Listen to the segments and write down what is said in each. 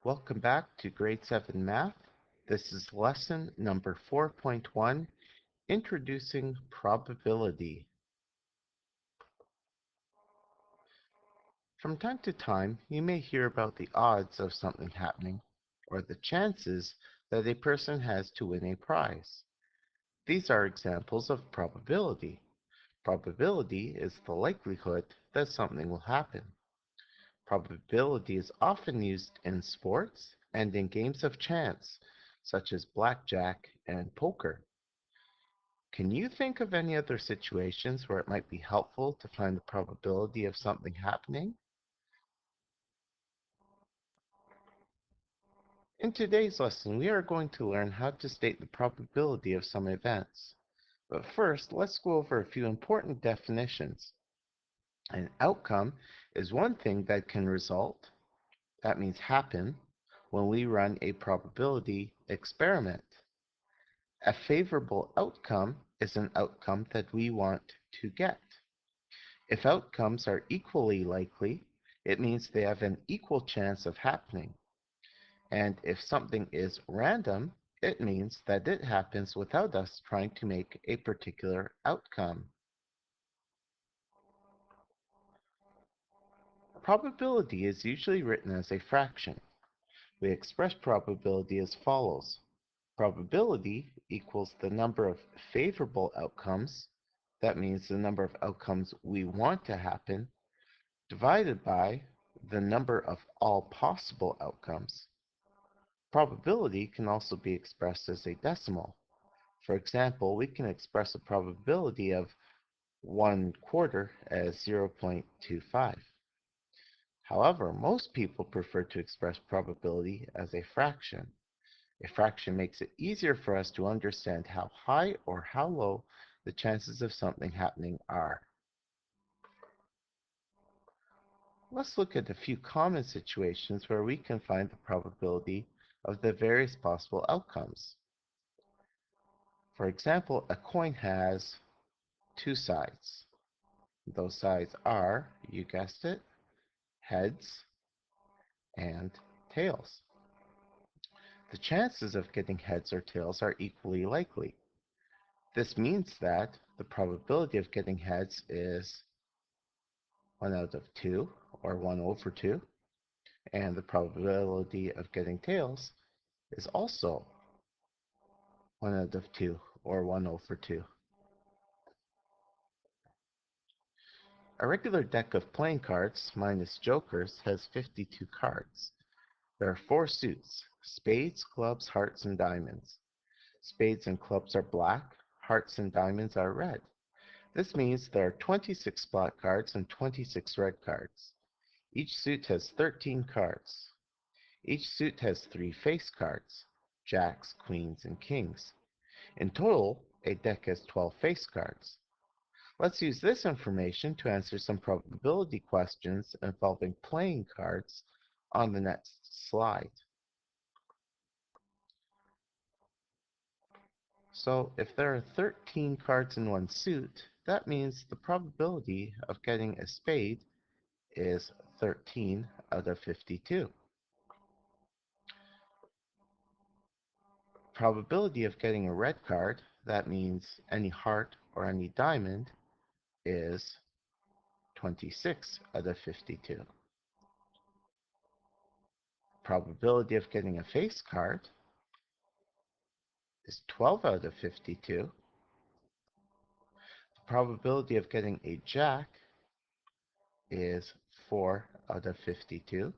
Welcome back to Grade 7 Math. This is lesson number 4.1, Introducing Probability. From time to time, you may hear about the odds of something happening, or the chances that a person has to win a prize. These are examples of probability. Probability is the likelihood that something will happen. Probability is often used in sports and in games of chance, such as blackjack and poker. Can you think of any other situations where it might be helpful to find the probability of something happening? In today's lesson, we are going to learn how to state the probability of some events. But first, let's go over a few important definitions. An outcome is one thing that can result, that means happen, when we run a probability experiment. A favorable outcome is an outcome that we want to get. If outcomes are equally likely, it means they have an equal chance of happening. And if something is random, it means that it happens without us trying to make a particular outcome. Probability is usually written as a fraction. We express probability as follows. Probability equals the number of favorable outcomes, that means the number of outcomes we want to happen, divided by the number of all possible outcomes. Probability can also be expressed as a decimal. For example, we can express a probability of 1/4 as 0.25. However, most people prefer to express probability as a fraction. A fraction makes it easier for us to understand how high or how low the chances of something happening are. Let's look at a few common situations where we can find the probability of the various possible outcomes. For example, a coin has two sides. Those sides are, you guessed it, heads and tails. The chances of getting heads or tails are equally likely. This means that the probability of getting heads is 1 out of 2, or 1 over 2, and the probability of getting tails is also 1 out of 2, or 1 over 2. A regular deck of playing cards, minus jokers, has 52 cards. There are 4 suits: spades, clubs, hearts, and diamonds. Spades and clubs are black, hearts and diamonds are red. This means there are 26 black cards and 26 red cards. Each suit has 13 cards. Each suit has 3 face cards: jacks, queens, and kings. In total, a deck has 12 face cards. Let's use this information to answer some probability questions involving playing cards on the next slide. So if there are 13 cards in one suit, that means the probability of getting a spade is 13 out of 52. Probability of getting a red card, that means any heart or any diamond, is 26 out of 52. Probability of getting a face card is 12 out of 52. The probability of getting a jack is 4 out of 52.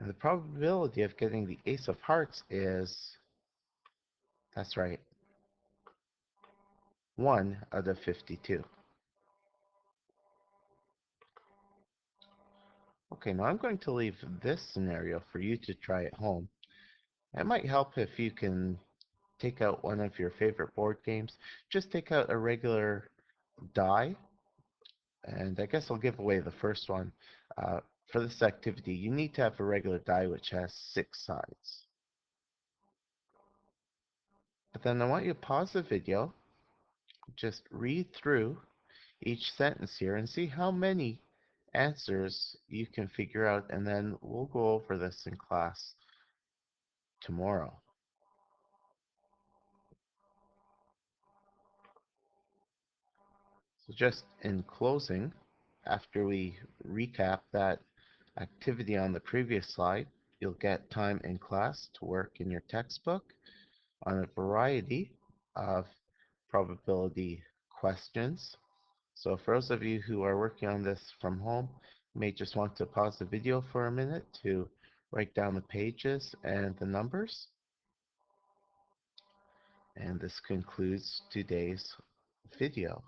And the probability of getting the ace of hearts is, that's right, 1 out of 52. Okay, now I'm going to leave this scenario for you to try at home. It might help if you can take out one of your favorite board games. Just take out a regular die, and I guess I'll give away the first one. For this activity, you need to have a regular die which has 6 sides. But then I want you to pause the video, just read through each sentence here and see how many answers you can figure out, and then we'll go over this in class tomorrow. So just in closing, after we recap that activity on the previous slide, you'll get time in class to work in your textbook on a variety of probability questions. So for those of you who are working on this from home, you may just want to pause the video for a minute to write down the pages and the numbers. And this concludes today's video.